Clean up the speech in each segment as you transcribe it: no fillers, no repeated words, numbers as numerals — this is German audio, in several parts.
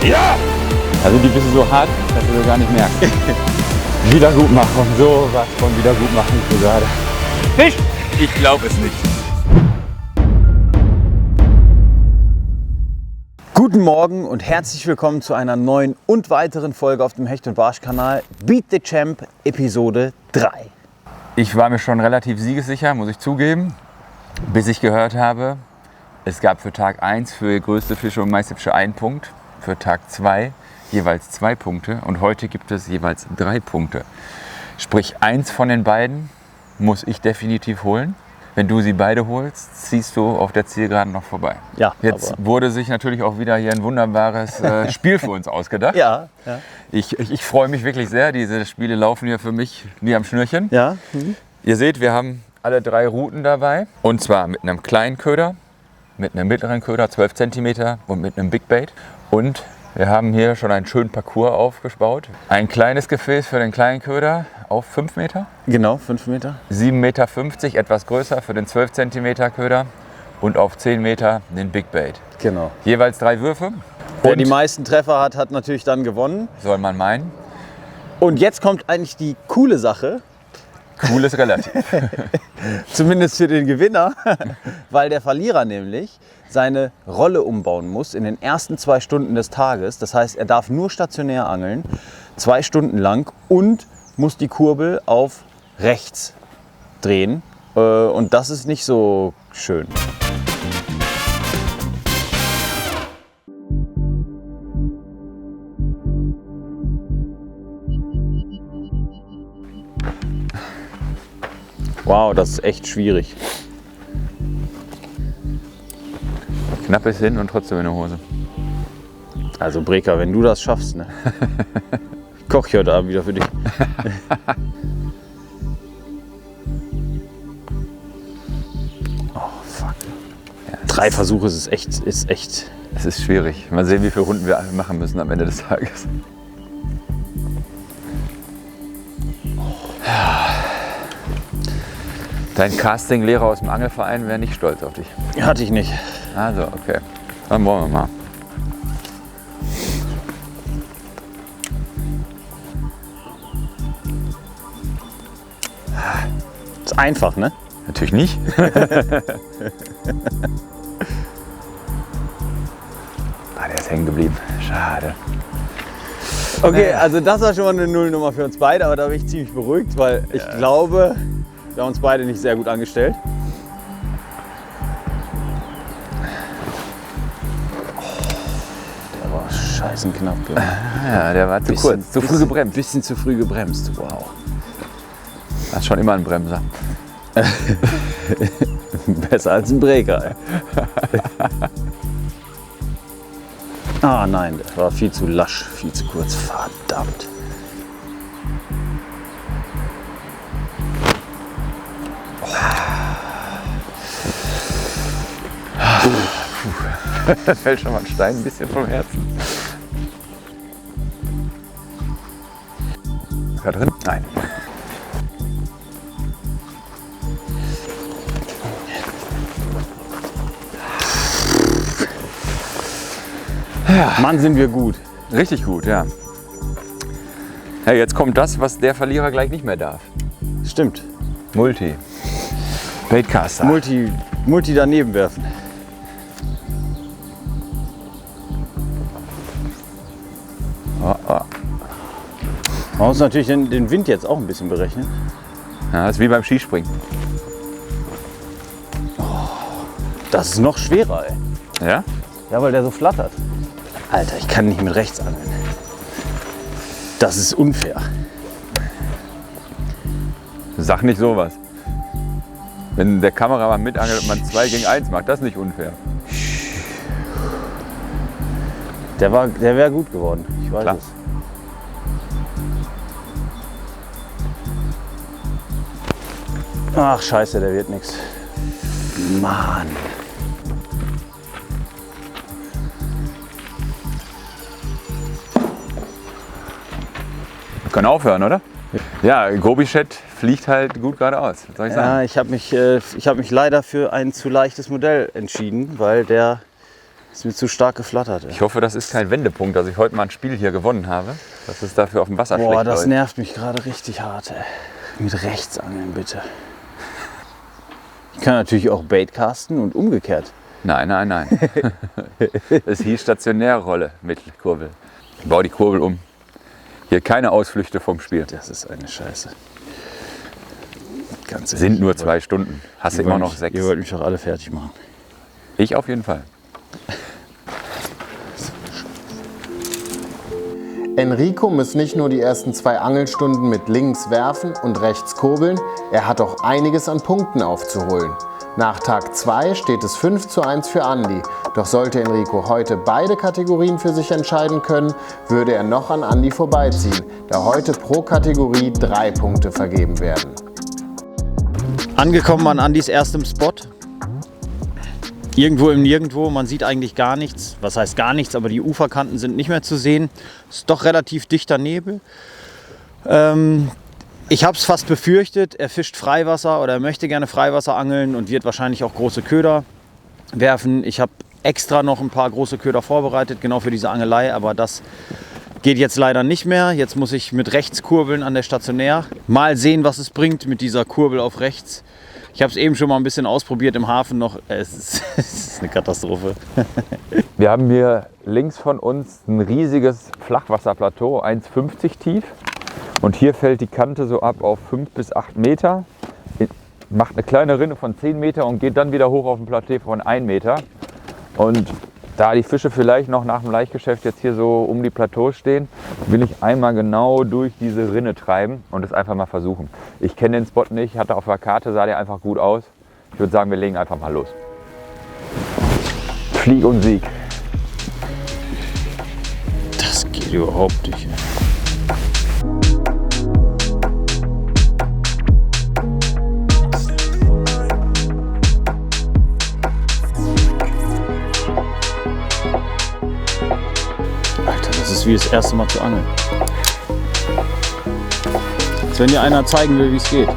Ja! Also die bist du so hart, dass du das gar nicht merkst. Wiedergutmachung, so was von Wiedergutmachung für gerade. Fisch! Ich glaube es nicht. Guten Morgen und herzlich willkommen zu einer neuen und weiteren Folge auf dem Hecht- und Barsch-Kanal Beat the Champ Episode 3. Ich war mir schon relativ siegessicher, muss ich zugeben, bis ich gehört habe, es gab für Tag 1 für größte Fische und meiste Fische 1 Punkt, für Tag 2 jeweils 2 Punkte und heute gibt es jeweils 3 Punkte. Sprich, eins von den beiden muss ich definitiv holen. Wenn du sie beide holst, ziehst du auf der Zielgeraden noch vorbei. Ja, jetzt wurde sich natürlich auch wieder hier ein wunderbares Spiel für uns ausgedacht. Ja. Ich freue mich wirklich sehr. Diese Spiele laufen hier für mich wie am Schnürchen. Ja. Ihr seht, wir haben alle 3 Routen dabei. Und zwar mit einem kleinen Köder, mit einem mittleren Köder, 12 cm und mit einem Big Bait. Und wir haben hier schon einen schönen Parcours aufgebaut. Ein kleines Gefäß für den kleinen Köder auf 5 Meter. Genau, 5 Meter. 7,50 Meter, etwas größer für den 12 cm Köder. Und auf 10 Meter den Big Bait. Genau. Jeweils 3 Würfe. Wer Und die meisten Treffer hat, hat natürlich dann gewonnen. soll man meinen. Und jetzt kommt eigentlich die coole Sache, Cool ist relativ. zumindest für den Gewinner, weil der Verlierer nämlich seine Rolle umbauen muss in den ersten 2 Stunden des Tages. Das heißt, er darf nur stationär angeln, 2 Stunden lang und muss die Kurbel auf rechts drehen. Und das ist nicht so schön. Wow, das ist echt schwierig. Knapp bis hin und trotzdem in der Hose. Also Breker, wenn du das schaffst, ne? Ich koche heute Abend wieder für dich. Oh fuck. Ja, 3 Versuche ist echt. Es ist schwierig. Mal sehen, wie viele Runden wir machen müssen am Ende des Tages. Dein Casting-Lehrer aus dem Angelverein wäre nicht stolz auf dich. Hatte ich nicht. Also, okay. Dann wollen wir mal. Ist einfach, ne? Natürlich nicht. Der ist hängen geblieben. Schade. Okay, also das war schon mal eine Nullnummer für uns beide, aber da bin ich ziemlich beruhigt, weil ich glaube, wir haben uns beide nicht sehr gut angestellt. Der war scheißen knapp. Ja, der war zu kurz. Zu früh gebremst. Bisschen zu früh gebremst, wow. Das ist schon immer ein Bremser. Besser als ein Breker. Ah nein, das war viel zu lasch, viel zu kurz. Verdammt. Da fällt schon mal ein Stein ein bisschen vom Herzen. Ist da drin? Nein. Mann, sind wir gut. Richtig gut, ja. Ja, jetzt kommt das, was der Verlierer gleich nicht mehr darf. Stimmt. Multi. Baitcaster. Multi daneben werfen. Man muss natürlich den Wind jetzt auch ein bisschen berechnen. Ja, das ist wie beim Skispringen. Das ist noch schwerer, ey. Ja? Ja, weil der so flattert. Alter, ich kann nicht mit rechts angeln. Das ist unfair. Sag nicht sowas. Wenn der Kameramann mitangelt und man 2 gegen 1 macht, das ist nicht unfair. Der wäre gut geworden. Ich weiß Klar. es. Ach scheiße, der wird nichts. Mann. Wir können aufhören, oder? Ja, Gobischat fliegt halt gut geradeaus. Was soll ich sagen? Ja, ich habe mich leider für ein zu leichtes Modell entschieden, weil der Ist mir zu stark geflattert. Ey. Ich hoffe, das ist kein Wendepunkt, dass ich heute mal ein Spiel hier gewonnen habe. Dass es dafür auf dem Wasser Boah, schlecht das läuft. nervt mich gerade richtig hart. Ey. Mit Rechtsangeln bitte. Ich kann natürlich auch Baitcasten und umgekehrt. Nein. Es hieß stationäre Rolle mit Kurbel. Ich baue die Kurbel um. Hier keine Ausflüchte vom Spiel. Das ist eine Scheiße. Ganz ehrlich, Sind nur 2 Stunden. Hast du immer noch 6. Ihr wollt mich doch alle fertig machen. Ich auf jeden Fall. Enrico muss nicht nur die ersten 2 Angelstunden mit links werfen und rechts kurbeln, er hat auch einiges an Punkten aufzuholen. Nach Tag 2 steht es 5:1 für Andi. Doch sollte Enrico heute beide Kategorien für sich entscheiden können, würde er noch an Andi vorbeiziehen, da heute pro Kategorie 3 Punkte vergeben werden. Angekommen an Andis erstem Spot. Irgendwo im Nirgendwo, man sieht eigentlich gar nichts. Was heißt gar nichts, aber die Uferkanten sind nicht mehr zu sehen. Ist doch relativ dichter Nebel. Ich habe es fast befürchtet, er fischt Freiwasser oder er möchte gerne Freiwasser angeln und wird wahrscheinlich auch große Köder werfen. Ich habe extra noch ein paar große Köder vorbereitet, genau für diese Angelei, aber das geht jetzt leider nicht mehr. Jetzt muss ich mit rechts kurbeln an der Stationär. Mal sehen, was es bringt mit dieser Kurbel auf rechts. Ich habe es eben schon mal ein bisschen ausprobiert im Hafen noch. Es ist eine Katastrophe. Wir haben hier links von uns ein riesiges Flachwasserplateau, 1,50 tief. Und hier fällt die Kante so ab auf 5 bis 8 Meter. Macht eine kleine Rinne von 10 Meter und geht dann wieder hoch auf ein Plateau von 1 Meter. Und da die Fische vielleicht noch nach dem Laichgeschäft jetzt hier so um die Plateaus stehen, will ich einmal genau durch diese Rinne treiben und es einfach mal versuchen. Ich kenne den Spot nicht, hatte auf der Karte, sah der einfach gut aus. Ich würde sagen, wir legen einfach mal los. Flieg und Sieg. Das geht überhaupt nicht. Das ist wie das erste Mal zu angeln. Als wenn dir einer zeigen will, wie es geht.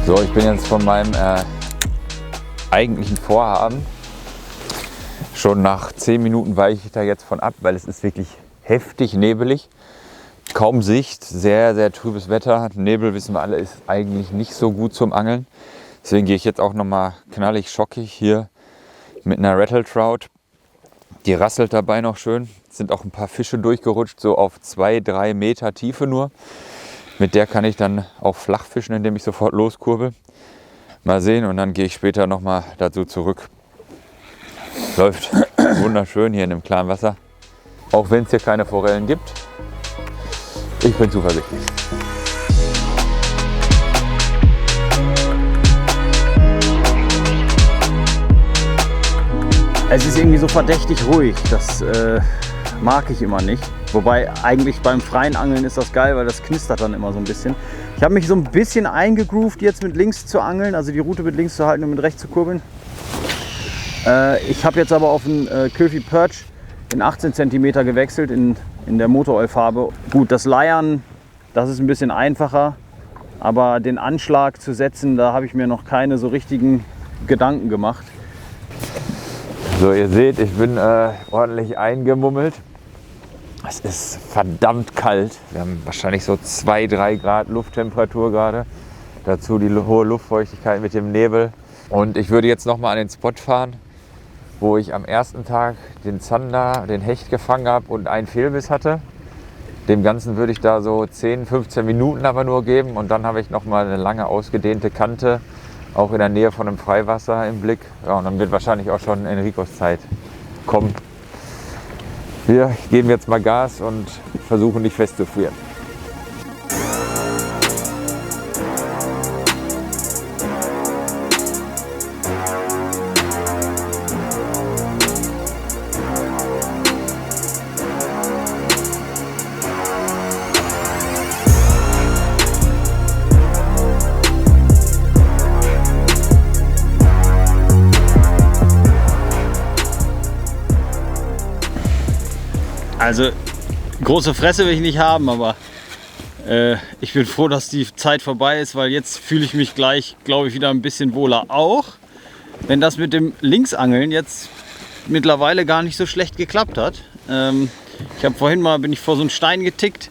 So, ich bin jetzt von meinem eigentlichen Vorhaben. Schon nach 10 Minuten weiche ich da jetzt von ab, weil es ist wirklich heftig nebelig. Kaum Sicht, sehr, sehr trübes Wetter. Nebel, wissen wir alle, ist eigentlich nicht so gut zum Angeln. Deswegen gehe ich jetzt auch nochmal knallig schockig hier mit einer Rattletrout. Die rasselt dabei noch schön. Es sind auch ein paar Fische durchgerutscht, so auf 2-3 Meter Tiefe nur. Mit der kann ich dann auch flach fischen, indem ich sofort loskurbel. Mal sehen und dann gehe ich später nochmal dazu zurück. Läuft wunderschön hier in dem klaren Wasser. Auch wenn es hier keine Forellen gibt. Ich bin zuversichtlich. Es ist irgendwie so verdächtig ruhig, das mag ich immer nicht. Wobei eigentlich beim freien Angeln ist das geil, weil das knistert dann immer so ein bisschen. Ich habe mich so ein bisschen eingegroovt jetzt mit links zu angeln, also die Route mit links zu halten und mit rechts zu kurbeln. Ich habe jetzt aber auf einen Köfi Perch in 18 cm gewechselt in der Motorölfarbe. Gut, das Leiern, das ist ein bisschen einfacher, aber den Anschlag zu setzen, da habe ich mir noch keine so richtigen Gedanken gemacht. So, ihr seht, ich bin ordentlich eingemummelt. Es ist verdammt kalt. Wir haben wahrscheinlich so 2-3 Grad Lufttemperatur gerade. Dazu die hohe Luftfeuchtigkeit mit dem Nebel. Und ich würde jetzt noch mal an den Spot fahren, wo ich am ersten Tag den Zander, den Hecht gefangen habe und einen Fehlbiss hatte. Dem Ganzen würde ich da so 10, 15 Minuten aber nur geben. Und dann habe ich noch mal eine lange ausgedehnte Kante, auch in der Nähe von einem Freiwasser im Blick. Ja, und dann wird wahrscheinlich auch schon Enricos Zeit kommen. Wir geben jetzt mal Gas und versuchen nicht festzufrieren. Also große Fresse will ich nicht haben, aber Ich bin froh, dass die Zeit vorbei ist, weil jetzt fühle ich mich gleich, glaube ich, wieder ein bisschen wohler. Auch wenn das mit dem Linksangeln jetzt mittlerweile gar nicht so schlecht geklappt hat. Ich habe vorhin bin ich vor so einen Stein getickt,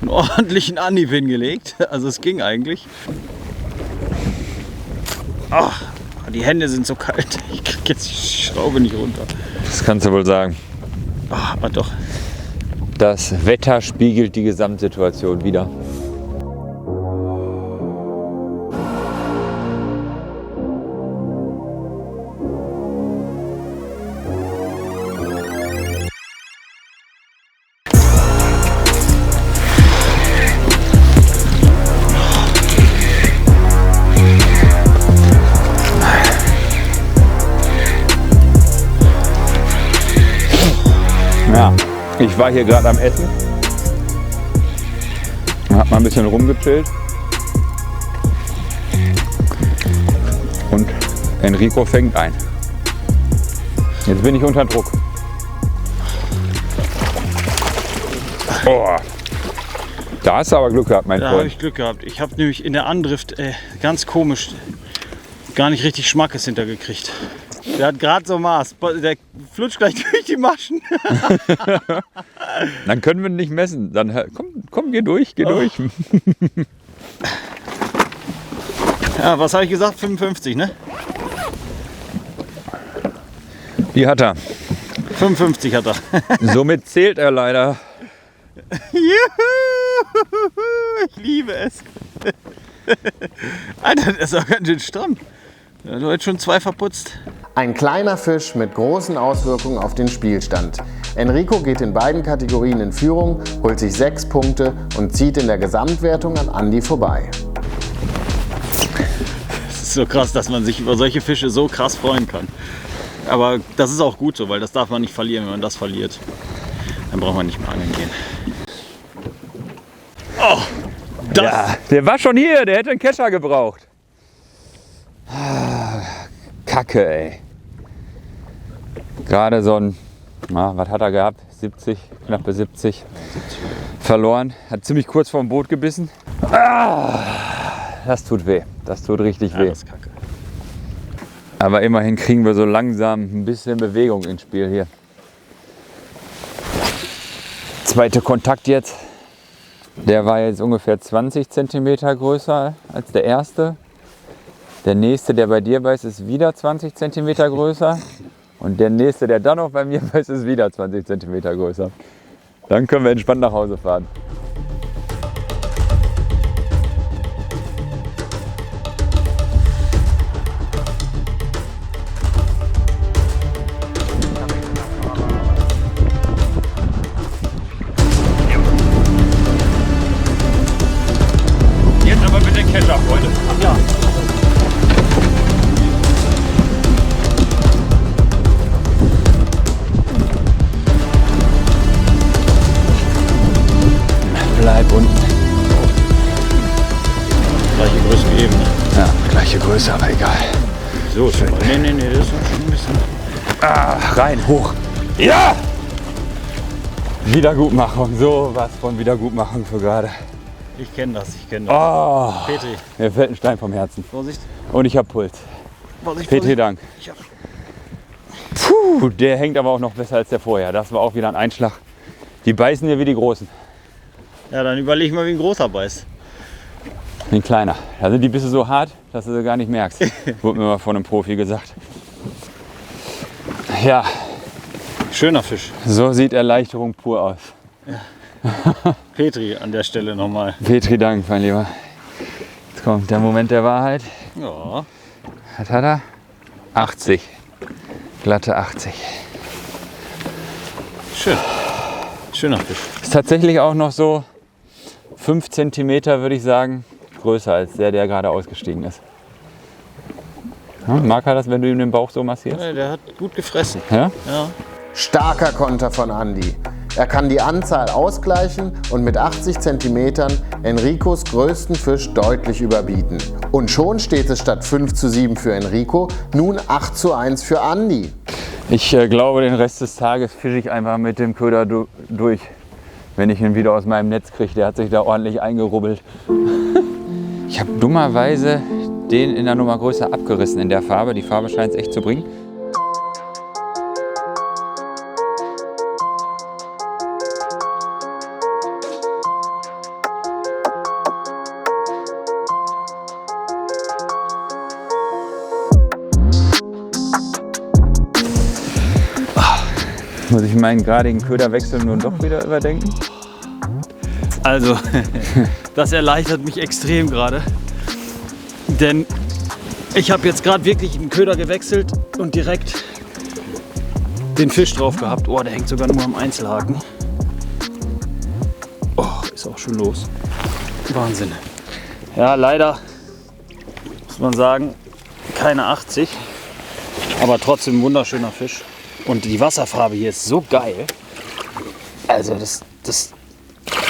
einen ordentlichen Anhieb hingelegt. Also es ging eigentlich. Ach, die Hände sind so kalt. Ich krieg jetzt die Schraube nicht runter. Das kannst du wohl sagen. Ach, aber doch. Das Wetter spiegelt die Gesamtsituation wider. Ja, ich war hier gerade am Essen, hab mal ein bisschen rumgechillt und Enrico fängt ein. Jetzt bin ich unter Druck. Oh, da hast du aber Glück gehabt, mein Da habe Freund. ich Glück gehabt. Ich habe nämlich in der Andrift ganz komisch gar nicht richtig Schmackes hintergekriegt. Der hat gerade so Maß. Der flutscht gleich durch die Maschen. Dann können wir nicht messen. Dann komm, geh durch, geh durch. Ja, was habe ich gesagt? 55, ne? Die hat er. 55 hat er. Somit zählt er leider. Juhu! Ich liebe es. Alter, das ist auch ganz schön stramm. Du hast schon 2 verputzt. Ein kleiner Fisch mit großen Auswirkungen auf den Spielstand. Enrico geht in beiden Kategorien in Führung, holt sich 6 Punkte und zieht in der Gesamtwertung an Andi vorbei. Es ist so krass, dass man sich über solche Fische so krass freuen kann. Aber das ist auch gut so, weil das darf man nicht verlieren. Wenn man das verliert, dann braucht man nicht mehr angeln gehen. Oh, das! Ja, der war schon hier, der hätte einen Kescher gebraucht. Kacke, ey. Gerade so ein, was hat er gehabt? 70, knappe 70. Verloren. Hat ziemlich kurz vor dem Boot gebissen. Das tut weh. Das tut richtig Ja, weh. das ist Kacke. Aber immerhin kriegen wir so langsam ein bisschen Bewegung ins Spiel hier. Zweiter Kontakt jetzt. Der war jetzt ungefähr 20 cm größer als der erste. Der nächste, der bei dir beißt, ist wieder 20 cm größer. Und der nächste, der dann noch bei mir beißt, ist wieder 20 cm größer. Dann können wir entspannt nach Hause fahren. Jetzt aber bitte Kescher, Freunde. Ja. Bleib unten. Gleiche Größe wie eben. Ne? Ja, gleiche Größe, aber egal. So, schön. Nee, das ist schon ein bisschen. Rein, hoch. Ja! Wiedergutmachung, so was von Wiedergutmachung für gerade. Ich kenne das. Oh, Petri, mir fällt ein Stein vom Herzen. Vorsicht. Und ich hab Puls. Petri, Dank. Ich hab- Puh, der hängt aber auch noch besser als der vorher. Das war auch wieder ein Einschlag. Die beißen hier wie die Großen. Ja, dann überleg mal, wie ein großer beißt. Wie ein kleiner. Da sind die Bisse so hart, dass du sie gar nicht merkst. Wurde mir mal von einem Profi gesagt. Ja, Schöner Fisch. so sieht Erleichterung pur aus. Petri an der Stelle nochmal. Petri, Dank, mein Lieber. Jetzt kommt der Moment der Wahrheit. Ja. Was hat er? 80. Glatte 80. Schön. Schöner Fisch. Ist tatsächlich auch noch so 5 cm, würde ich sagen, größer als der gerade ausgestiegen ist. Ja, mag er das, wenn du ihm den Bauch so massierst? Ja, der hat gut gefressen. Ja? Ja. Starker Konter von Andi. Er kann die Anzahl ausgleichen und mit 80 cm Enricos größten Fisch deutlich überbieten. Und schon steht es statt 5:7 für Enrico nun 8:1 für Andi. Ich glaube, den Rest des Tages fische ich einfach mit dem Köder durch. wenn ich ihn wieder aus meinem Netz kriege. Der hat sich da ordentlich eingerubbelt. Ich habe dummerweise den in der Nummer größer abgerissen in der Farbe. Die Farbe scheint es echt zu bringen. Muss ich meinen gradigen Köderwechsel nun doch wieder überdenken? Also, das erleichtert mich extrem gerade. Denn ich habe jetzt gerade wirklich den Köder gewechselt und direkt den Fisch drauf gehabt. Oh, der hängt sogar nur am Einzelhaken. Oh, ist auch schon los. Wahnsinn. Ja, leider muss man sagen, keine 80. Aber trotzdem ein wunderschöner Fisch. Und die Wasserfarbe hier ist so geil. Also das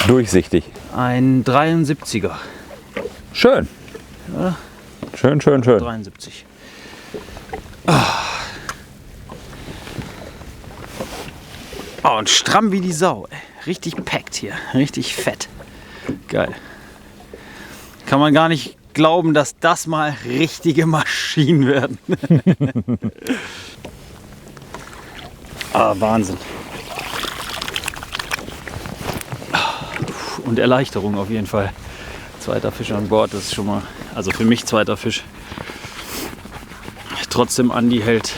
Durchsichtig. ein 73er. Schön. Ja. Schön, schön, schön. 73. Oh, und stramm wie die Sau. Ey. Richtig packt hier. Richtig fett. Geil. Kann man gar nicht glauben, dass das mal richtige Maschinen werden. Wahnsinn. Und Erleichterung auf jeden Fall. Zweiter Fisch an Bord, das ist schon mal, also für mich zweiter Fisch. Trotzdem Andi hält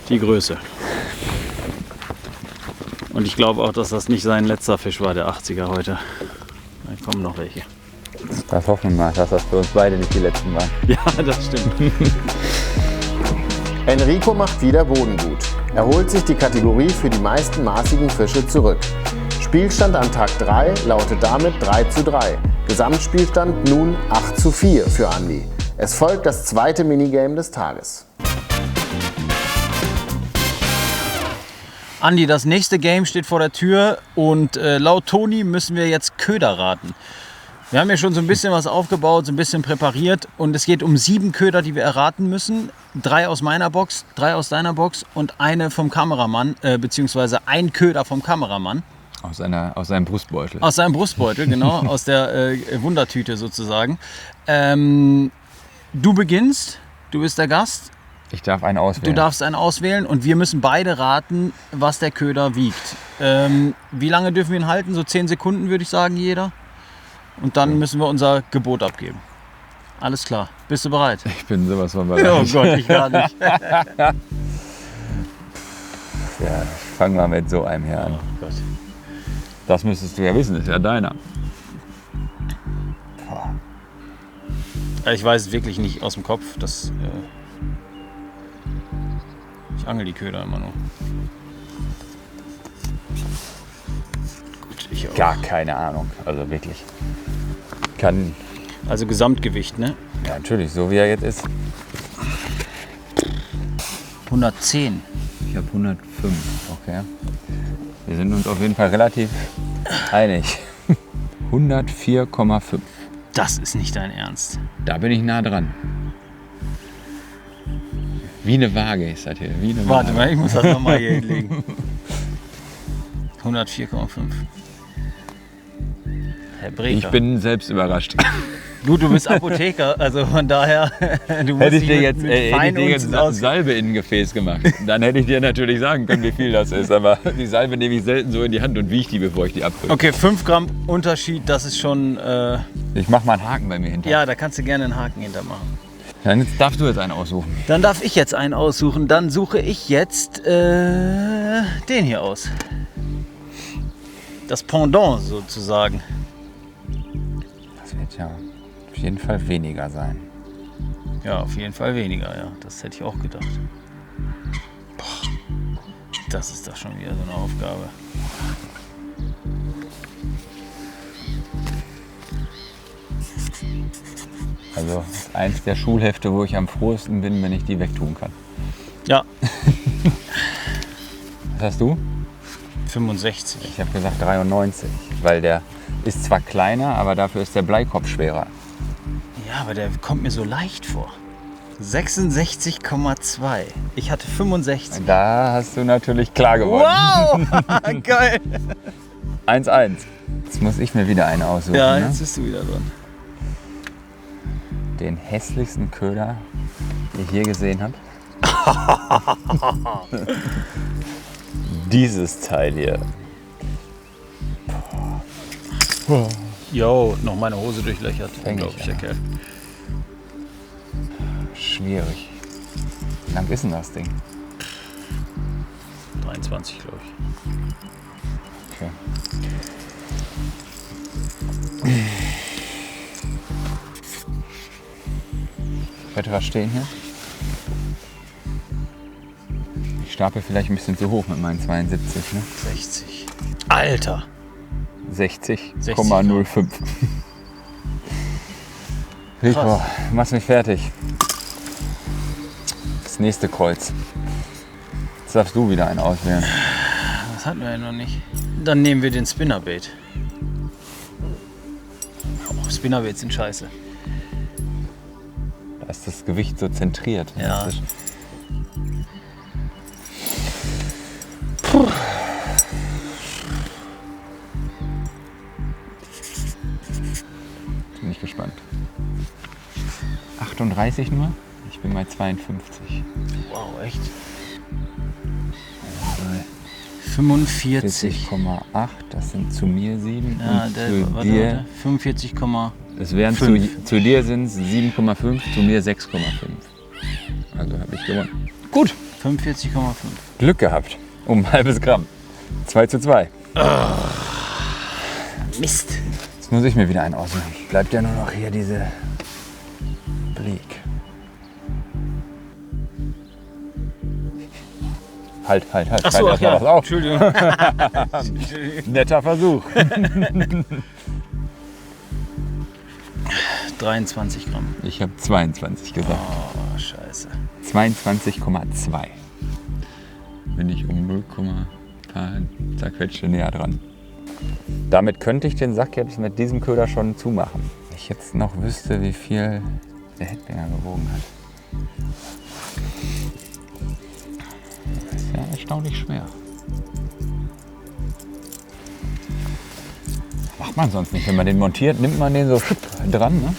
die Größe. Und ich glaube auch, dass das nicht sein letzter Fisch war, der 80er heute. Da kommen noch welche. Das hoffen wir mal, dass das für uns beide nicht die letzten waren. Ja, das stimmt. Enrico macht wieder Boden gut. Er holt sich die Kategorie für die meisten maßigen Fische zurück. Spielstand an Tag 3 lautet damit 3:3. Gesamtspielstand nun 8:4 für Andi. Es folgt das zweite Minigame des Tages. Andi, das nächste Game steht vor der Tür und laut Toni müssen wir jetzt Köder raten. Wir haben ja schon so ein bisschen was aufgebaut, so ein bisschen präpariert und es geht um 7 Köder, die wir erraten müssen. 3 aus meiner Box, 3 aus deiner Box und eine vom Kameramann, beziehungsweise ein Köder vom Kameramann. Aus seinem Brustbeutel. Aus seinem Brustbeutel, genau, aus der Wundertüte sozusagen. Du beginnst, du bist der Gast. Ich darf einen auswählen. Du darfst einen auswählen und wir müssen beide raten, was der Köder wiegt. Wie lange dürfen wir ihn halten? So 10 Sekunden würde ich sagen, jeder. Und dann müssen wir unser Gebot abgeben. Alles klar. Bist du bereit? Ich bin sowas von bereit. Oh Gott, ich gar nicht. Ja, fangen wir mit so einem hier an. Oh Gott. Das müsstest du ja wissen, ist ja deiner. Ich weiß es wirklich nicht aus dem Kopf. Ich angel die Köder immer nur. Gut, ich auch. Gar keine Ahnung, also wirklich. Also Gesamtgewicht, ne? Ja, natürlich, so wie er jetzt ist. 110. Ich habe 105, okay. Wir sind uns auf jeden Fall relativ einig. 104,5. Das ist nicht dein Ernst. Da bin ich nah dran. Wie eine Waage ist das hier. Wie eine Warte Waage. mal, ich muss das nochmal hier hinlegen. 104,5. Herr Breker. Ich bin selbst überrascht. Gut, du bist Apotheker, also von daher, du musst Hätte ich dich dir jetzt, mit hätte ich dir Feinunzen jetzt aus. Salbe in ein Gefäß gemacht, dann hätte ich dir natürlich sagen können, wie viel das ist. Aber die Salbe nehme ich selten so in die Hand und wiege die, bevor ich die abfülle. Okay, 5 Gramm Unterschied, das ist schon, Ich mache mal einen Haken bei mir hinter. ja, da kannst du gerne einen Haken hintermachen. Dann darfst du jetzt einen aussuchen. Dann darf ich jetzt einen aussuchen, dann suche ich jetzt den hier aus. Das Pendant sozusagen. Das wird ja auf jeden Fall weniger sein. Ja, auf jeden Fall weniger, ja. Das hätte ich auch gedacht. Boah, das ist doch schon wieder so eine Aufgabe. Also das ist eins der Schulhefte, wo ich am frohesten bin, wenn ich die wegtun kann. Ja, Was hast du? 65. Ich habe gesagt 93, weil der ist zwar kleiner, aber dafür ist der Bleikopf schwerer. Ja, aber der kommt mir so leicht vor. 66,2. Ich hatte 65. Da hast du natürlich klar gewonnen. Wow! Geil! 1-1. Jetzt muss ich mir wieder einen aussuchen. Ja, ne? jetzt bist du wieder dran. Den hässlichsten Köder, den ich je gesehen habe. Dieses Teil hier. Jo, noch meine Hose durchlöchert. Unglaublicher Kerl. Schwierig. Wie lang ist denn das Ding? 23, glaube ich. Okay. Könnte was stehen hier? Ich stapel vielleicht ein bisschen zu hoch mit meinen 72, ne? 60. Alter! 60,05. Rico, du machst mich fertig. Das nächste Kreuz. Jetzt darfst du wieder einen auswählen. Das hatten wir ja noch nicht. Dann nehmen wir den Spinnerbait. Oh, Spinnerbaits sind scheiße. Da ist das Gewicht so zentriert. Ja. Das ist- Bin ich gespannt. 38 nur? Ich bin bei 52. Wow, echt? 45. 40,8, das sind zu mir 7. Ja, und der, zu warte, dir, warte. 45, es wären zu dir sind es 7,5, zu mir 6,5. Also habe ich gewonnen. Gut. 45,5. Glück gehabt. Um ein halbes Gramm. 2:2. Mist. Jetzt muss ich mir wieder einen aussuchen. Bleibt ja nur noch hier diese Bleak. Halt. Ach so, Schreib ach ja. erst mal was auf. Entschuldigung. Netter Versuch. 23 Gramm. Ich habe 22 gesagt. Oh, scheiße. 22,2. Bin ich um 0, paar zerquetschte näher dran. Damit könnte ich den Sack jetzt mit diesem Köder schon zumachen. Wenn ich jetzt noch wüsste, wie viel der Headbanger gewogen hat. Das ist ja erstaunlich schwer. Macht man sonst nicht. Wenn man den montiert, nimmt man den so dran. Ne?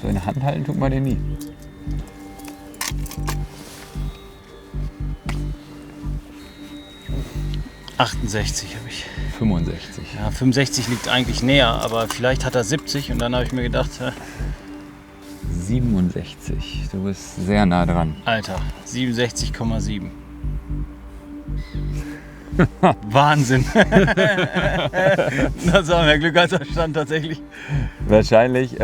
So in der Hand halten tut man den nie. ...68 habe ich. 65. Ja, 65 liegt eigentlich näher, aber vielleicht hat er 70 und dann habe ich mir gedacht, 67. Du bist sehr nah dran. Alter, 67,7. Wahnsinn. Das war mehr Glück als Verstand tatsächlich. Wahrscheinlich,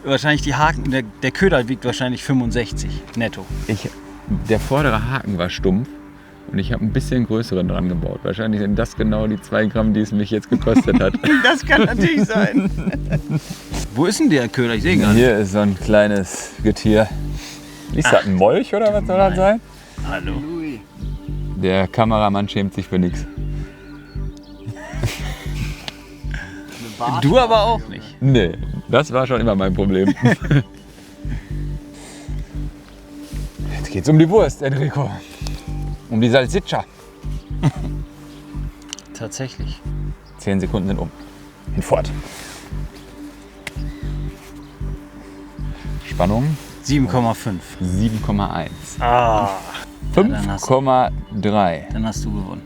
Wahrscheinlich die Haken, der Köder wiegt wahrscheinlich 65 netto. der vordere Haken war stumpf und ich habe ein bisschen größeren dran gebaut. Wahrscheinlich sind das genau die 2 Gramm, die es mich jetzt gekostet hat. Das kann natürlich sein. Wo ist denn der Köder? Ich sehe ihn gar nicht. Hier ist so ein kleines Getier. Ist das ein Molch oder was soll das sein? Hallo. Der Kameramann schämt sich für nichts. Du aber auch nicht. Nee, das war schon immer mein Problem. Jetzt geht's um die Wurst, Enrico. Um die Salsiccia. Tatsächlich. 10 Sekunden sind um. Hinfort. Spannung 7,5. 7,1. Ah. 5,3. Dann hast du gewonnen.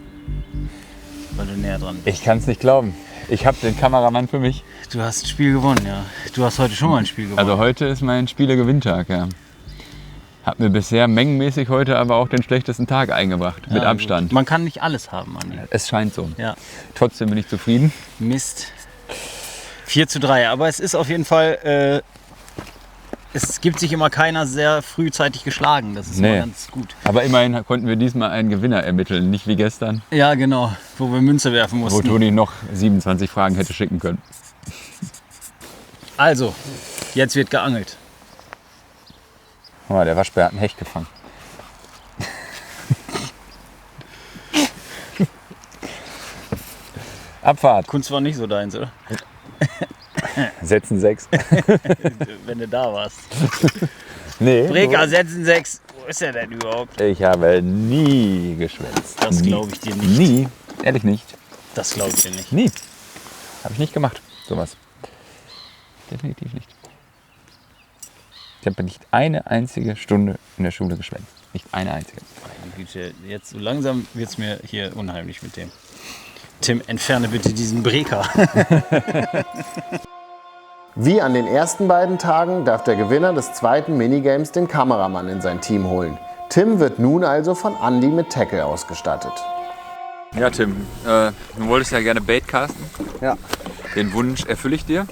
Weil du näher dran bist. Ich kann es nicht glauben. Ich habe den Kameramann für mich. Du hast ein Spiel gewonnen, ja. Du hast heute schon mal ein Spiel gewonnen. Also heute ist mein Spiele-Gewinntag. Ja. Hab mir bisher mengenmäßig heute aber auch den schlechtesten Tag eingebracht. Mit Ja, Abstand. gut. Man kann nicht alles haben, Andi. Es scheint so. Ja. Trotzdem bin ich zufrieden. Mist. 4:3. Aber es ist auf jeden Fall. Es gibt sich immer keiner sehr frühzeitig geschlagen. Das ist Nee. immer ganz gut. Aber immerhin konnten wir diesmal einen Gewinner ermitteln. Nicht wie gestern, Ja, genau. Wo wir Münze werfen wo mussten. Toni noch 27 Fragen hätte schicken können. Also, jetzt wird geangelt. Guck mal, der Waschbär hat einen Hecht gefangen. Abfahrt. Kunst war nicht so deins, oder? Setzen 6. Wenn du da warst. Nee. Breker, setzen 6. Wo ist er denn überhaupt? Ich habe nie geschwänzt. Das Nie. glaube ich dir nicht. Nie. Ehrlich nicht. Das glaube ich dir nicht. Nie. Habe ich nicht gemacht, sowas. Definitiv nicht. Ich habe nicht eine einzige Stunde in der Schule geschwänzt. Nicht eine einzige. Meine Güte, jetzt so langsam wird es mir hier unheimlich mit dem. Tim, entferne bitte diesen Breker. Wie an den ersten beiden Tagen darf der Gewinner des zweiten Minigames den Kameramann in sein Team holen. Tim wird nun also von Andi mit Tackle ausgestattet. Ja, Tim, du wolltest ja gerne baitcasten. Ja. Den Wunsch erfülle ich dir.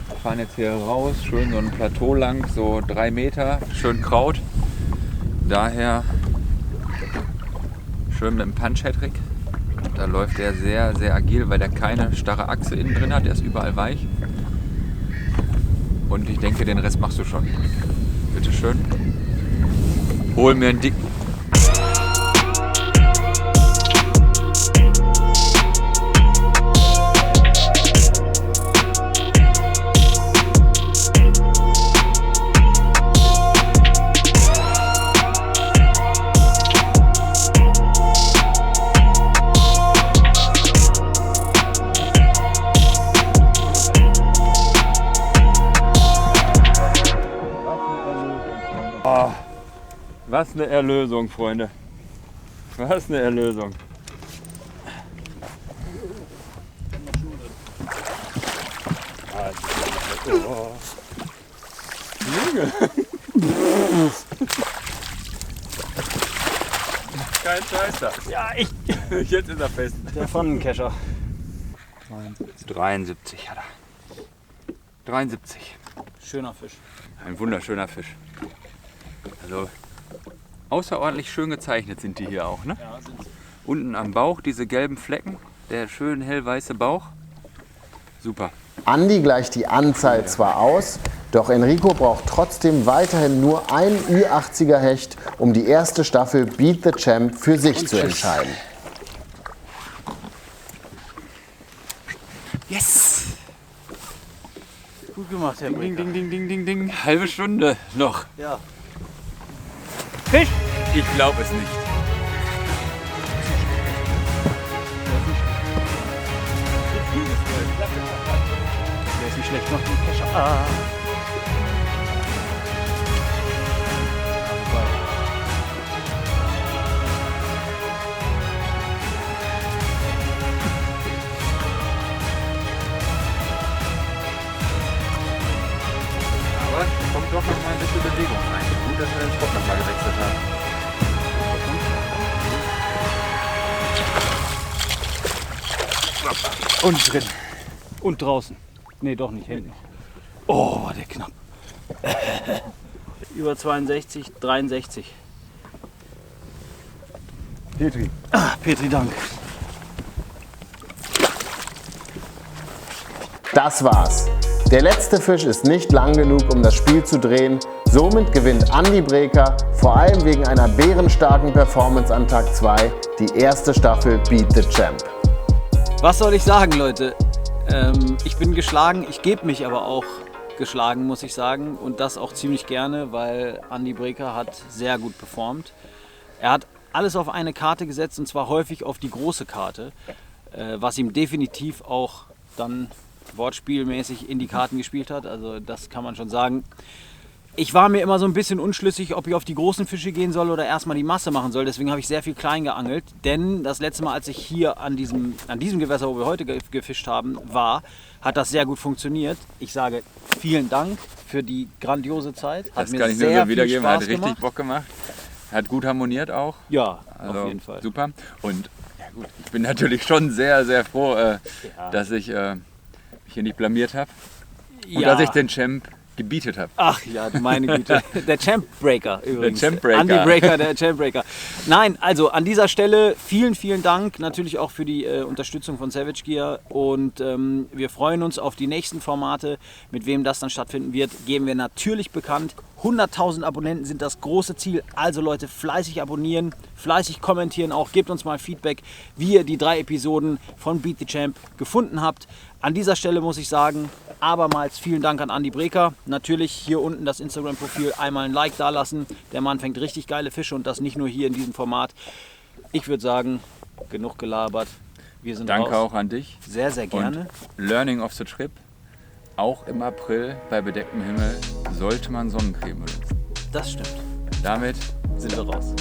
Wir fahren jetzt hier raus, schön so ein Plateau lang, so 3 Meter, schön Kraut. Daher schön mit dem Punch-Hattrick. Da läuft er sehr, sehr agil, weil er keine starre Achse innen drin hat. Der ist überall weich. Und ich denke, den Rest machst du schon. Bitte schön. Hol mir einen dicken. Was eine Erlösung, Freunde. Was eine Erlösung. Junge. Kein Scheißer. Ja, Jetzt ist er fest. der Pfannenkescher. 73 hat er. 73. Schöner Fisch. Ein wunderschöner Fisch. Also außerordentlich schön gezeichnet sind die hier auch, ne? Ja, sind sie. Unten am Bauch diese gelben Flecken, der schön hellweiße Bauch. Super. Andi gleicht die Anzahl zwar aus, doch Enrico braucht trotzdem weiterhin nur ein Ü80er Hecht, um die erste Staffel Beat the Champ für sich zu entscheiden. Yes! Gut gemacht, Herr Ding, Breker. ding, ding, ding, ding, ding. Halbe Stunde noch. Ja. Fisch! Ich glaube es nicht. Der ist nicht schlecht, noch den Kescher. Ah. Aber da kommt doch noch mal ein bisschen Bewegung rein. Gut, dass wir den Spot noch mal gewechselt haben. Und drin. Und draußen. Nee, doch nicht, hinten. Oh, war der knapp. Über 62, 63. Petri. Petri, Dank. Das war's. Der letzte Fisch ist nicht lang genug, um das Spiel zu drehen. Somit gewinnt Andi Breker, vor allem wegen einer bärenstarken Performance an Tag 2, die erste Staffel Beat the Champ. Was soll ich sagen, Leute? Ich bin geschlagen, ich gebe mich aber auch geschlagen, muss ich sagen. Und das auch ziemlich gerne, weil Andi Breker hat sehr gut performt. Er hat alles auf eine Karte gesetzt und zwar häufig auf die große Karte, was ihm definitiv auch dann wortspielmäßig in die Karten gespielt hat. Also das kann man schon sagen. Ich war mir immer so ein bisschen unschlüssig, ob ich auf die großen Fische gehen soll oder erstmal die Masse machen soll. Deswegen habe ich sehr viel klein geangelt. Denn das letzte Mal, als ich hier an diesem Gewässer, wo wir heute gefischt haben, war, hat das sehr gut funktioniert. Ich sage vielen Dank für die grandiose Zeit. Hat Das mir kann ich nur sehr so viel wiedergeben. Hat Spaß richtig gemacht. Bock gemacht. Hat gut harmoniert auch. Ja, Also auf jeden Fall. super. Und ja gut, ich bin natürlich schon sehr, sehr froh, dass ich mich hier nicht blamiert habe. Und dass ich den Champ gebietet habe. Ach ja, du meine Güte. Der Champ Breaker übrigens. Der Champ Breaker. Andy Breaker, der Champ Breaker. Nein, also an dieser Stelle vielen, vielen Dank natürlich auch für die Unterstützung von Savage Gear und wir freuen uns auf die nächsten Formate. Mit wem das dann stattfinden wird, geben wir natürlich bekannt. 100.000 Abonnenten sind das große Ziel. Also Leute, fleißig abonnieren, fleißig kommentieren auch. Gebt uns mal Feedback, wie ihr die 3 Episoden von Beat the Champ gefunden habt. An dieser Stelle muss ich sagen, abermals vielen Dank an Andi Breker. Natürlich hier unten das Instagram-Profil, einmal ein Like dalassen. Der Mann fängt richtig geile Fische und das nicht nur hier in diesem Format. Ich würde sagen, genug gelabert. Wir sind Danke raus. auch an dich. Sehr, sehr gerne. Und Learning of the Trip. Auch im April bei bedecktem Himmel sollte man Sonnencreme benutzen. Das stimmt. Damit Sind wir raus.